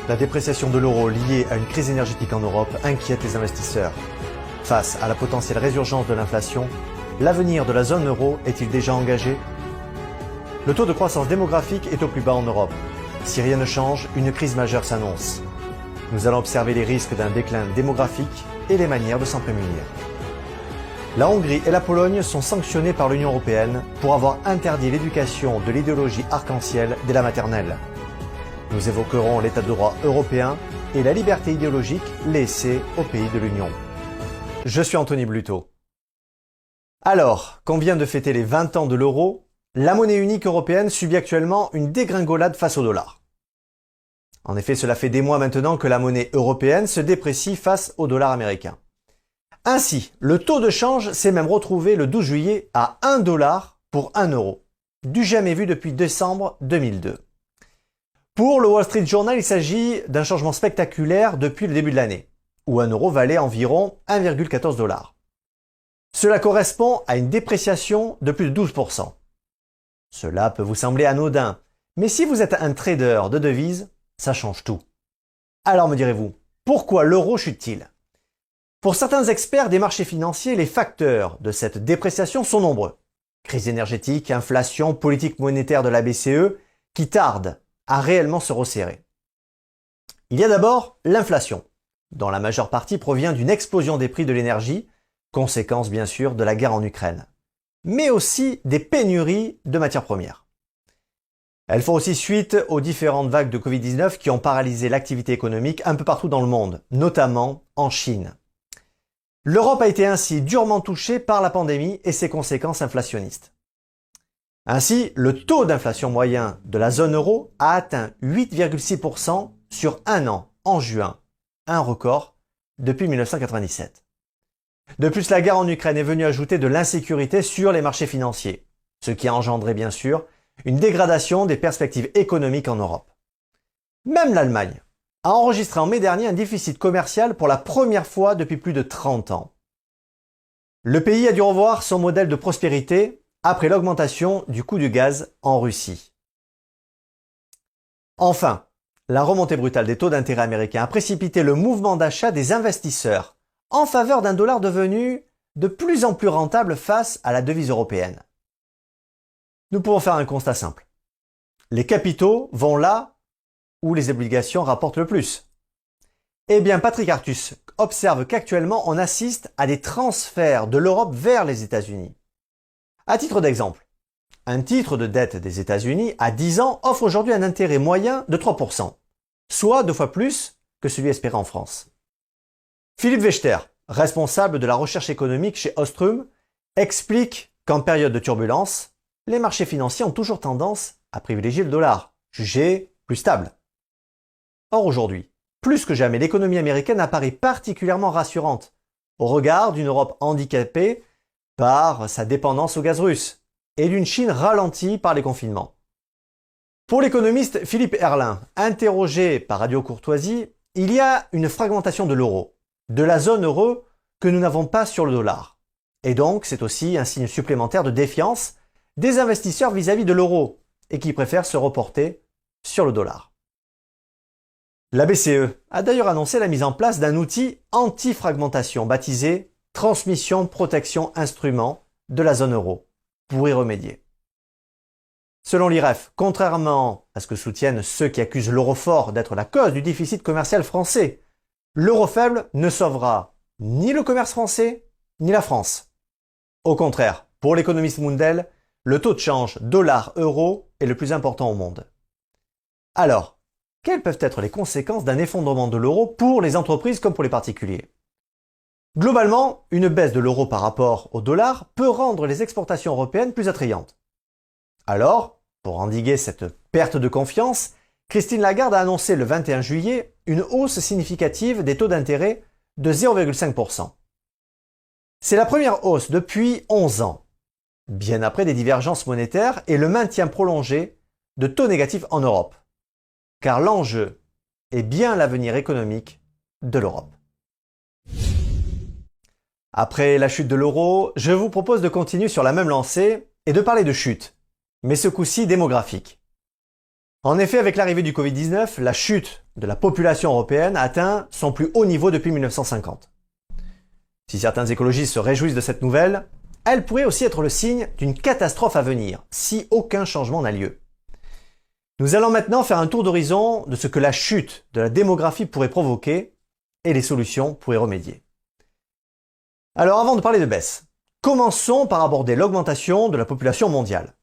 La dépréciation de l'euro liée à une crise énergétique en Europe inquiète les investisseurs. Face à la potentielle résurgence de l'inflation, l'avenir de la zone euro est-il déjà engagé? Le taux de croissance démographique est au plus bas en Europe. Si rien ne change, une crise majeure s'annonce. Nous allons observer les risques d'un déclin démographique et les manières de s'en prémunir. La Hongrie et la Pologne sont sanctionnées par l'Union européenne pour avoir interdit l'éducation de l'idéologie arc-en-ciel dès la maternelle. Nous évoquerons l'état de droit européen et la liberté idéologique laissée aux pays de l'Union. Je suis Anthony Bluto. Alors qu'on vient de fêter les 20 ans de l'euro, la monnaie unique européenne subit actuellement une dégringolade face au dollar. En effet, cela fait des mois maintenant que la monnaie européenne se déprécie face au dollar américain. Ainsi, le taux de change s'est même retrouvé le 12 juillet à 1 dollar pour 1 euro, du jamais vu depuis décembre 2002. Pour le Wall Street Journal, il s'agit d'un changement spectaculaire depuis le début de l'année, où 1 euro valait environ 1,14 $. Cela correspond à une dépréciation de plus de 12%. Cela peut vous sembler anodin, mais si vous êtes un trader de devises, ça change tout. Alors me direz-vous, pourquoi l'euro chute-t-il? Pour certains experts des marchés financiers, les facteurs de cette dépréciation sont nombreux. Crise énergétique, inflation, politique monétaire de la BCE, qui tardent à réellement se resserrer. Il y a d'abord l'inflation, dont la majeure partie provient d'une explosion des prix de l'énergie, conséquence bien sûr de la guerre en Ukraine, mais aussi des pénuries de matières premières. Elles font aussi suite aux différentes vagues de Covid-19 qui ont paralysé l'activité économique un peu partout dans le monde, notamment en Chine. L'Europe a été ainsi durement touchée par la pandémie et ses conséquences inflationnistes. Ainsi, le taux d'inflation moyen de la zone euro a atteint 8,6% sur un an en juin, un record depuis 1997. De plus, la guerre en Ukraine est venue ajouter de l'insécurité sur les marchés financiers, ce qui a engendré bien sûr une dégradation des perspectives économiques en Europe. Même l'Allemagne a enregistré en mai dernier un déficit commercial pour la première fois depuis plus de 30 ans. Le pays a dû revoir son modèle de prospérité après l'augmentation du coût du gaz en Russie. Enfin, la remontée brutale des taux d'intérêt américains a précipité le mouvement d'achat des investisseurs en faveur d'un dollar devenu de plus en plus rentable face à la devise européenne. Nous pouvons faire un constat simple. Les capitaux vont là où les obligations rapportent le plus. Eh bien, Patrick Artus observe qu'actuellement on assiste à des transferts de l'Europe vers les États-Unis. À titre d'exemple, un titre de dette des États-Unis à 10 ans offre aujourd'hui un intérêt moyen de 3%, soit 2 fois plus que celui espéré en France. Philippe Wechter, responsable de la recherche économique chez Ostrum, explique qu'en période de turbulence, les marchés financiers ont toujours tendance à privilégier le dollar, jugé plus stable. Or aujourd'hui, plus que jamais, l'économie américaine apparaît particulièrement rassurante au regard d'une Europe handicapée par sa dépendance au gaz russe et d'une Chine ralentie par les confinements. Pour l'économiste Philippe Herlin, interrogé par Radio Courtoisie, il y a une fragmentation de l'euro, de la zone euro que nous n'avons pas sur le dollar. Et donc, c'est aussi un signe supplémentaire de défiance des investisseurs vis-à-vis de l'euro et qui préfèrent se reporter sur le dollar. La BCE a d'ailleurs annoncé la mise en place d'un outil anti-fragmentation baptisé Transmission Protection Instrument de la zone euro pour y remédier. Selon l'IREF, contrairement à ce que soutiennent ceux qui accusent l'euro fort d'être la cause du déficit commercial français, l'euro faible ne sauvera ni le commerce français ni la France. Au contraire, pour l'économiste Mundell, le taux de change dollar-euro est le plus important au monde. Alors, quelles peuvent être les conséquences d'un effondrement de l'euro pour les entreprises comme pour les particuliers? Globalement, une baisse de l'euro par rapport au dollar peut rendre les exportations européennes plus attrayantes. Alors, pour endiguer cette perte de confiance, Christine Lagarde a annoncé le 21 juillet une hausse significative des taux d'intérêt de 0,5%. C'est la première hausse depuis 11 ans, bien après des divergences monétaires et le maintien prolongé de taux négatifs en Europe. Car l'enjeu est bien l'avenir économique de l'Europe. Après la chute de l'euro, je vous propose de continuer sur la même lancée et de parler de chute, mais ce coup-ci démographique. En effet, avec l'arrivée du Covid-19, la chute de la population européenne a atteint son plus haut niveau depuis 1950. Si certains écologistes se réjouissent de cette nouvelle, elle pourrait aussi être le signe d'une catastrophe à venir, si aucun changement n'a lieu. Nous allons maintenant faire un tour d'horizon de ce que la chute de la démographie pourrait provoquer et les solutions pour y remédier. Alors avant de parler de baisse, commençons par aborder l'augmentation de la population mondiale.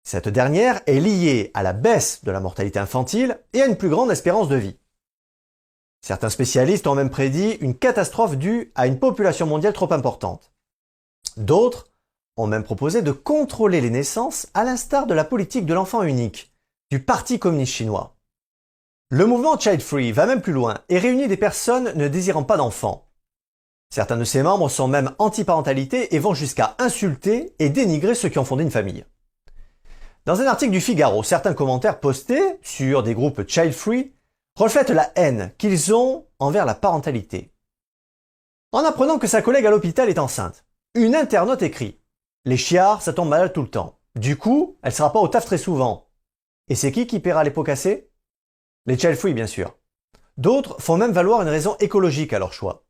Cette dernière est liée à la baisse de la mortalité infantile et à une plus grande espérance de vie. Certains spécialistes ont même prédit une catastrophe due à une population mondiale trop importante. D'autres ont même proposé de contrôler les naissances à l'instar de la politique de l'enfant unique du Parti communiste chinois. Le mouvement Child Free va même plus loin et réunit des personnes ne désirant pas d'enfants. Certains de ses membres sont même anti-parentalité et vont jusqu'à insulter et dénigrer ceux qui ont fondé une famille. Dans un article du Figaro, certains commentaires postés sur des groupes Child Free reflètent la haine qu'ils ont envers la parentalité. En apprenant que sa collègue à l'hôpital est enceinte, une internaute écrit « Les chiards, ça tombe malade tout le temps. Du coup, elle sera pas au taf très souvent. Et c'est qui paiera les pots cassés ? Les Child Free, bien sûr. » D'autres font même valoir une raison écologique à leur choix.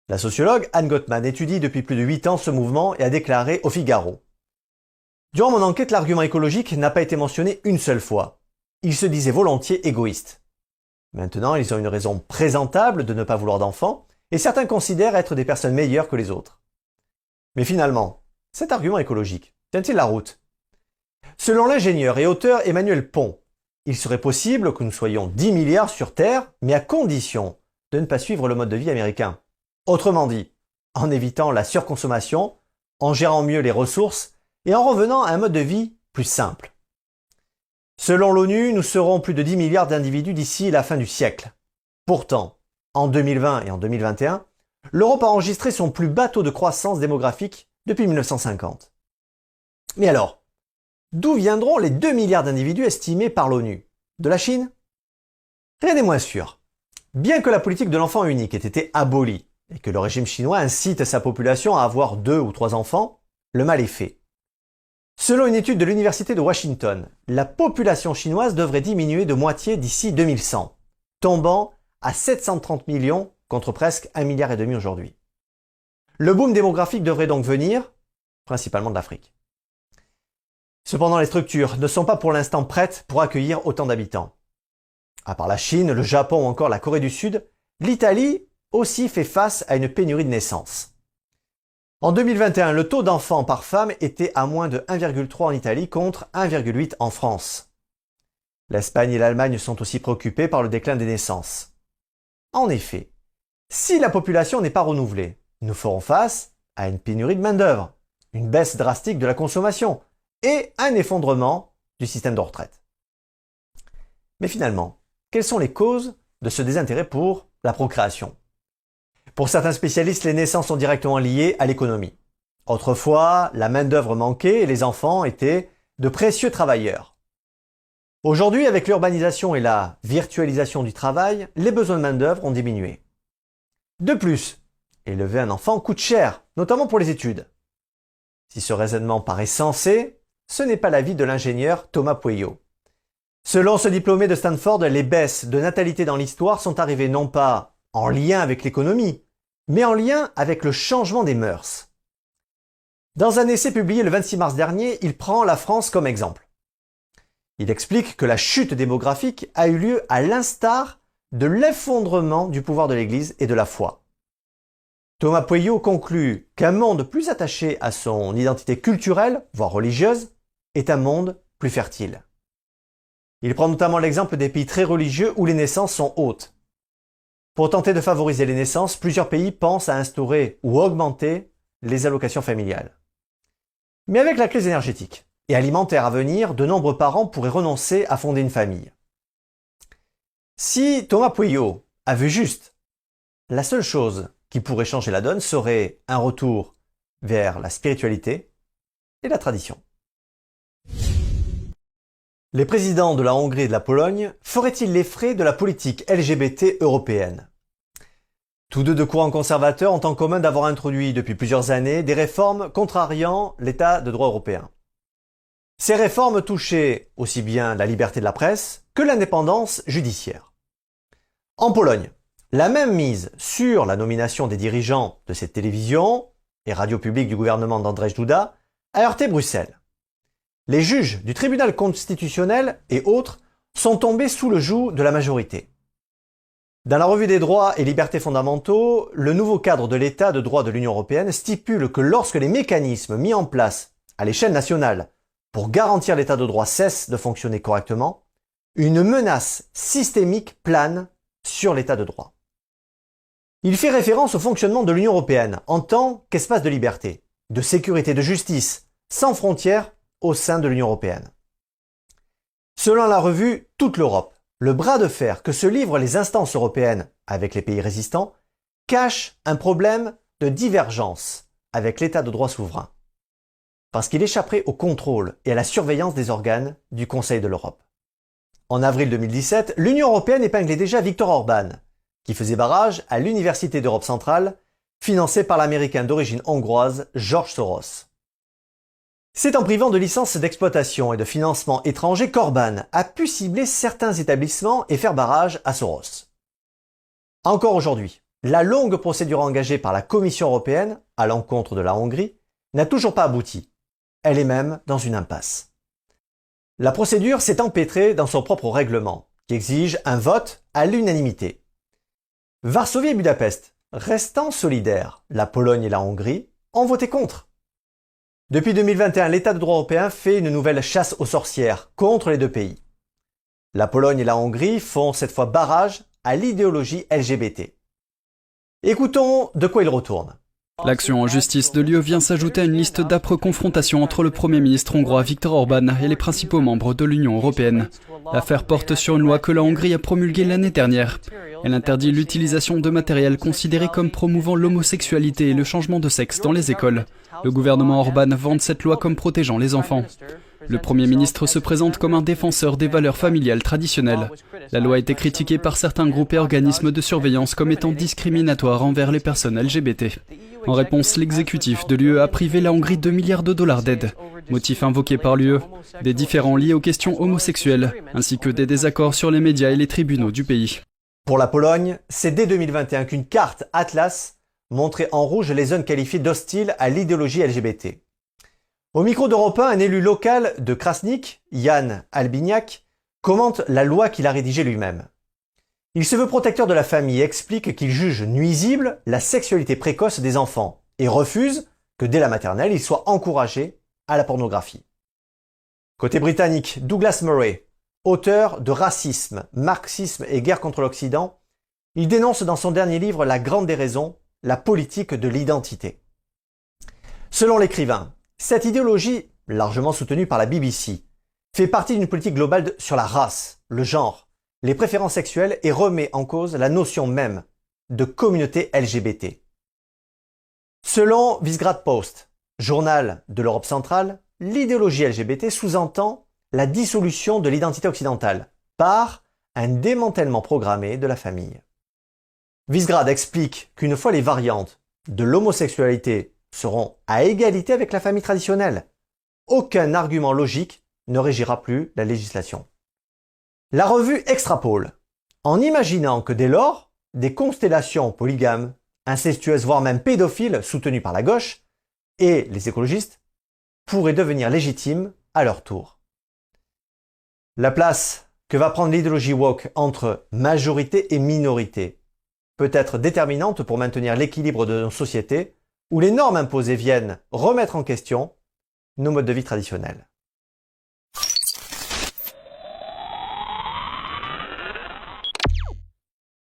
La sociologue Anne Gottman étudie depuis plus de 8 ans ce mouvement et a déclaré au Figaro: durant mon enquête, l'argument écologique n'a pas été mentionné une seule fois. Ils se disaient volontiers égoïstes. Maintenant, ils ont une raison présentable de ne pas vouloir d'enfants, et certains considèrent être des personnes meilleures que les autres. Mais finalement, cet argument écologique tient-il la route? Selon l'ingénieur et auteur Emmanuel Pont, il serait possible que nous soyons 10 milliards sur Terre, mais à condition de ne pas suivre le mode de vie américain. Autrement dit, en évitant la surconsommation, en gérant mieux les ressources, et en revenant à un mode de vie plus simple. Selon l'ONU, nous serons plus de 10 milliards d'individus d'ici la fin du siècle. Pourtant, en 2020 et en 2021, l'Europe a enregistré son plus bas taux de croissance démographique depuis 1950. Mais alors, d'où viendront les 2 milliards d'individus estimés par l'ONU? De la Chine? Rien n'est moins sûr. Bien que la politique de l'enfant unique ait été abolie et que le régime chinois incite sa population à avoir 2 ou 3 enfants, le mal est fait. Selon une étude de l'Université de Washington, la population chinoise devrait diminuer de moitié d'ici 2100, tombant à 730 millions contre presque 1,5 milliard aujourd'hui. Le boom démographique devrait donc venir principalement de l'Afrique. Cependant, les structures ne sont pas pour l'instant prêtes pour accueillir autant d'habitants. À part la Chine, le Japon ou encore la Corée du Sud, l'Italie aussi fait face à une pénurie de naissances. En 2021, le taux d'enfants par femme était à moins de 1,3 en Italie contre 1,8 en France. L'Espagne et l'Allemagne sont aussi préoccupées par le déclin des naissances. En effet, si la population n'est pas renouvelée, nous ferons face à une pénurie de main-d'œuvre, une baisse drastique de la consommation et un effondrement du système de retraite. Mais finalement, quelles sont les causes de ce désintérêt pour la procréation ? Pour certains spécialistes, les naissances sont directement liées à l'économie. Autrefois, la main-d'œuvre manquait et les enfants étaient de précieux travailleurs. Aujourd'hui, avec l'urbanisation et la virtualisation du travail, les besoins de main-d'œuvre ont diminué. De plus, élever un enfant coûte cher, notamment pour les études. Si ce raisonnement paraît sensé, ce n'est pas l'avis de l'ingénieur Thomas Pueyo. Selon ce diplômé de Stanford, les baisses de natalité dans l'histoire sont arrivées non pas en lien avec l'économie, mais en lien avec le changement des mœurs. Dans un essai publié le 26 mars dernier, il prend la France comme exemple. Il explique que la chute démographique a eu lieu à l'instar de l'effondrement du pouvoir de l'Église et de la foi. Thomas Pueyo conclut qu'un monde plus attaché à son identité culturelle, voire religieuse, est un monde plus fertile. Il prend notamment l'exemple des pays très religieux où les naissances sont hautes. Pour tenter de favoriser les naissances, plusieurs pays pensent à instaurer ou augmenter les allocations familiales. Mais avec la crise énergétique et alimentaire à venir, de nombreux parents pourraient renoncer à fonder une famille. Si Thomas Pueyo a vu juste, la seule chose qui pourrait changer la donne serait un retour vers la spiritualité et la tradition. Les présidents de la Hongrie et de la Pologne feraient-ils les frais de la politique LGBT européenne? Tous deux de courants conservateurs ont en commun d'avoir introduit depuis plusieurs années des réformes contrariant l'état de droit européen. Ces réformes touchaient aussi bien la liberté de la presse que l'indépendance judiciaire. En Pologne, la même mise sur la nomination des dirigeants de cette télévision et radio publique du gouvernement d'Andrzej Duda a heurté Bruxelles. Les juges du tribunal constitutionnel et autres sont tombés sous le joug de la majorité. Dans la revue des droits et libertés fondamentaux, le nouveau cadre de l'état de droit de l'Union européenne stipule que lorsque les mécanismes mis en place à l'échelle nationale pour garantir l'état de droit cessent de fonctionner correctement, une menace systémique plane sur l'état de droit. Il fait référence au fonctionnement de l'Union européenne en tant qu'espace de liberté, de sécurité, de justice, sans frontières au sein de l'Union européenne. Selon la revue Toute l'Europe, le bras de fer que se livrent les instances européennes avec les pays résistants cache un problème de divergence avec l'état de droit souverain, parce qu'il échapperait au contrôle et à la surveillance des organes du Conseil de l'Europe. En avril 2017, l'Union européenne épinglait déjà Viktor Orban, qui faisait barrage à l'Université d'Europe centrale, financée par l'Américain d'origine hongroise George Soros. C'est en privant de licences d'exploitation et de financement étrangers qu'Orban a pu cibler certains établissements et faire barrage à Soros. Encore aujourd'hui, la longue procédure engagée par la Commission européenne à l'encontre de la Hongrie n'a toujours pas abouti. Elle est même dans une impasse. La procédure s'est empêtrée dans son propre règlement, qui exige un vote à l'unanimité. Varsovie et Budapest, restant solidaires, la Pologne et la Hongrie ont voté contre. Depuis 2021, l'État de droit européen fait une nouvelle chasse aux sorcières contre les deux pays. La Pologne et la Hongrie font cette fois barrage à l'idéologie LGBT. Écoutons de quoi il retourne. L'action en justice de l'UE vient s'ajouter à une liste d'âpres confrontations entre le Premier ministre hongrois Viktor Orban et les principaux membres de l'Union européenne. L'affaire porte sur une loi que la Hongrie a promulguée l'année dernière. Elle interdit l'utilisation de matériel considéré comme promouvant l'homosexualité et le changement de sexe dans les écoles. Le gouvernement Orban vante cette loi comme protégeant les enfants. Le Premier ministre se présente comme un défenseur des valeurs familiales traditionnelles. La loi a été critiquée par certains groupes et organismes de surveillance comme étant discriminatoire envers les personnes LGBT. En réponse, l'exécutif de l'UE a privé la Hongrie de milliards de dollars d'aide. Motif invoqué par l'UE, des différends liés aux questions homosexuelles, ainsi que des désaccords sur les médias et les tribunaux du pays. Pour la Pologne, c'est dès 2021 qu'une carte Atlas montrait en rouge les zones qualifiées d'hostiles à l'idéologie LGBT. Au micro d'Europe 1, un élu local de Krasnik, Jan Albiniak, commente la loi qu'il a rédigée lui-même. Il se veut protecteur de la famille et explique qu'il juge nuisible la sexualité précoce des enfants et refuse que dès la maternelle, ils soient encouragés à la pornographie. Côté britannique, Douglas Murray, auteur de Racisme, Marxisme et guerre contre l'Occident, il dénonce dans son dernier livre La Grande Déraison, la politique de l'identité. Selon l'écrivain, cette idéologie, largement soutenue par la BBC, fait partie d'une politique globale sur la race, le genre, les préférences sexuelles et remet en cause la notion même de communauté LGBT. Selon Visegrad Post, journal de l'Europe centrale, l'idéologie LGBT sous-entend la dissolution de l'identité occidentale par un démantèlement programmé de la famille. Visegrad explique qu'une fois les variantes de l'homosexualité seront à égalité avec la famille traditionnelle, aucun argument logique ne régira plus la législation. La revue extrapole, en imaginant que dès lors, des constellations polygames, incestueuses voire même pédophiles soutenues par la gauche et les écologistes pourraient devenir légitimes à leur tour. La place que va prendre l'idéologie woke entre majorité et minorité peut être déterminante pour maintenir l'équilibre de nos sociétés où les normes imposées viennent remettre en question nos modes de vie traditionnels.